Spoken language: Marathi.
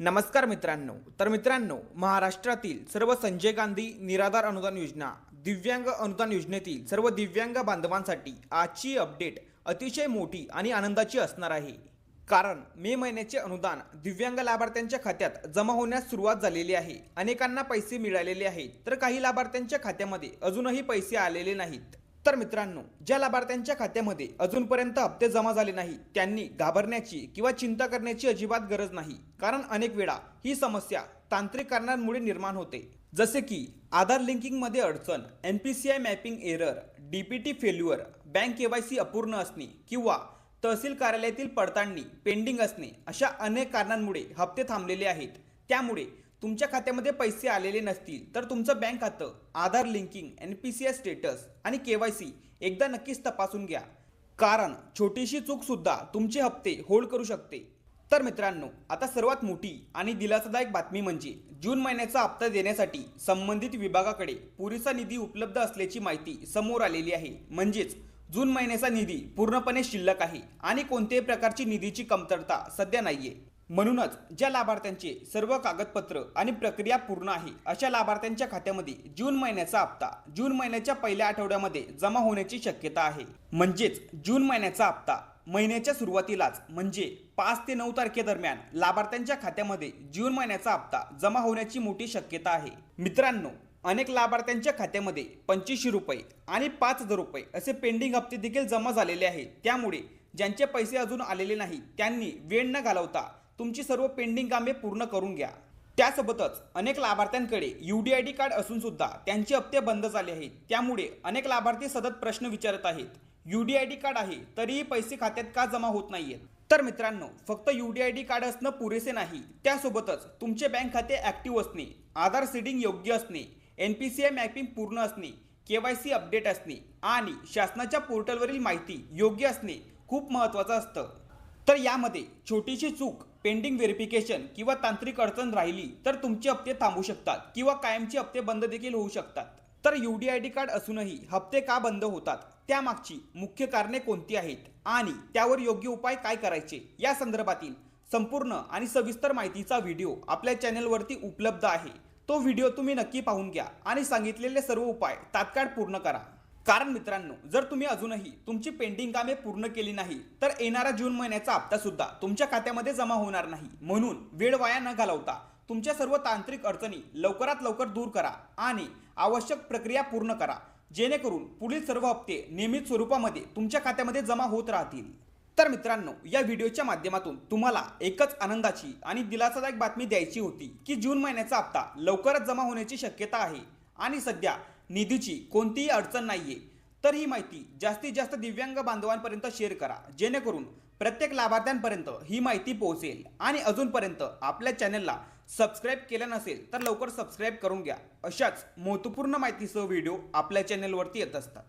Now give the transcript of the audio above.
नमस्कार मित्रांनो, महाराष्ट्रातील सर्व संजय गांधी निराधार अनुदान योजना, दिव्यांग अनुदान योजनेतील सर्व दिव्यांग बांधवांसाठी आजची अपडेट अतिशय मोठी आणि आनंदाची असणार आहे। कारण मे महिन्याचे अनुदान दिव्यांग लाभार्थ्यांच्या खात्यात जमा होण्यास सुरुवात झालेली आहे। अनेकांना पैसे मिळालेले आहेत, तर काही लाभार्थ्यांच्या खात्यामध्ये अजूनही पैसे आलेले नाहीत। तर मित्रांनो, ज्या लाभार्थ्यांच्या खात्यामध्ये अजूनपर्यंत हप्ते जमा झाले नाही त्यांनी घाबरण्याची किंवा चिंता करण्याची अजिबात गरज नाही। कारण अनेक वेळा ही समस्या तांत्रिक कारणांमुळे निर्माण होते, जसे की आधार लिंकिंग मध्ये अडचण, NPCI mapping error, DPT failure, bank KYC अपूर्ण असणे किंवा तहसील कार्यालयातील पडताळणी पेंडिंग असणे, अशा अनेक कारणांमुळे हप्ते थांबलेले आहेत। त्यामुळे तुमच्या खात्यामध्ये पैसे आलेले नसतील तर तुमचं बँक खातं, आधार लिंकिंग, NPCI स्टेटस आणि KYC एकदा नक्कीच तपासून घ्या। कारण छोटीशी चूक सुद्धा तुमचे हप्ते होल्ड करू शकते। तर मित्रांनो, आता सर्वात मोठी आणि दिलासादायक बातमी म्हणजे जून महिन्याचा हप्ता देण्यासाठी संबंधित विभागाकडे पुरेसा निधी उपलब्ध असल्याची माहिती समोर आलेली आहे। म्हणजेच जून महिन्याचा निधी पूर्णपणे शिल्लक आहे आणि कोणत्याही प्रकारची निधीची कमतरता सध्या नाहीये। म्हणूनच ज्या लाभार्थ्यांचे सर्व कागदपत्र आणि प्रक्रिया पूर्ण आहे अशा लाभार्थ्यांच्या खात्यामध्ये जून महिन्याचा हप्ता जून महिन्याच्या पहिल्या आठवड्यामध्ये जमा होण्याची शक्यता आहे। म्हणजेच जून महिन्याचा हप्ता महिन्याच्या सुरुवातीलाच म्हणजे 5 ते 9 तारखेदरम्यान लाभार्थ्यांच्या खात्यामध्ये जून महिन्याचा हप्ता जमा होण्याची मोठी शक्यता आहे। मित्रांनो, अनेक लाभार्थ्यांच्या खात्यामध्ये 2500 रुपये आणि 5000 रुपये असे पेंडिंग हप्ते देखील जमा झालेले आहेत। त्यामुळे ज्यांचे पैसे अजून आलेले नाही त्यांनी वेळ न घालवता तुमची सर्व पेंडिंग कामे पूर्ण करून घ्या। त्यासोबतच अनेक लाभार्थ्यांकडे UDID कार्ड असून सुद्धा त्यांचे हप्ते बंद झाले आहेत। त्यामुळे अनेक लाभार्थी सतत प्रश्न विचारत आहेत, UDID कार्ड आहे तरीही पैसे खात्यात का जमा होत नाहीयेत। तर मित्रांनो, फक्त UDID कार्ड असणं पुरेसे नाही, त्यासोबतच तुमचे बँक खाते ऍक्टिव्ह असणे, आधार सीडिंग योग्य असणे, NPCI मॅपिंग पूर्ण असणे, KYC अपडेट असणे आणि शासनाच्या पोर्टलवरील माहिती योग्य असणे खूप महत्त्वाचं असतं। तर यामध्ये छोटीशी चूक, पेंडिंग व्हेरिफिकेशन किंवा तांत्रिक अडचण राहिली तर तुमचे हप्ते थांबू शकतात किंवा कायमचे हप्ते बंद देखील होऊ शकतात। तर UDID कार्ड असूनही हप्ते का बंद होतात, त्यामागची मुख्य कारणे कोणती आहेत आणि त्यावर योग्य उपाय काय करायचे, या संदर्भातील संपूर्ण आणि सविस्तर माहितीचा व्हिडिओ आपल्या चॅनलवरती उपलब्ध आहे। तो व्हिडिओ तुम्ही नक्की पाहून घ्या आणि सांगितलेले सर्व उपाय तात्काळ पूर्ण करा। कारण मित्रांनो, जर तुम्ही अजूनही तुमची पेंडिंग कामे पूर्ण केली नाही तर येणारा जून महिन्याचा हप्ता सुद्धा तुमच्या खात्यामध्ये जमा होणार नाही। म्हणून वेळ वाया न घालवता तुमच्या सर्व तांत्रिक अडचणी लवकरात लवकर दूर करा आणि आवश्यक प्रक्रिया पूर्ण करा, जेणेकरून पुढील सर्व हप्ते नियमित स्वरूपामध्ये तुमच्या खात्यामध्ये जमा होत राहतील। तर मित्रांनो, या व्हिडिओच्या माध्यमातून तुम्हाला एकच आनंदाची आणि दिलासादायक बातमी द्यायची होती की जून महिन्याचा हप्ता लवकरच जमा होण्याची शक्यता आहे आणि सध्या निधीची कोणतीही अडचण नाहीये। तर ही माहिती जास्तीत जास्त दिव्यांग बांधवांपर्यंत शेअर करा, जेणेकरून प्रत्येक लाभार्थ्यांपर्यंत ही माहिती पोहोचेल। आणि अजूनपर्यंत आपल्या चॅनलला सबस्क्राईब केलं नसेल तर लवकर सबस्क्राईब करून घ्या। अशाच महत्त्वपूर्ण माहितीसह व्हिडिओ आपल्या चॅनलवरती येत असतात।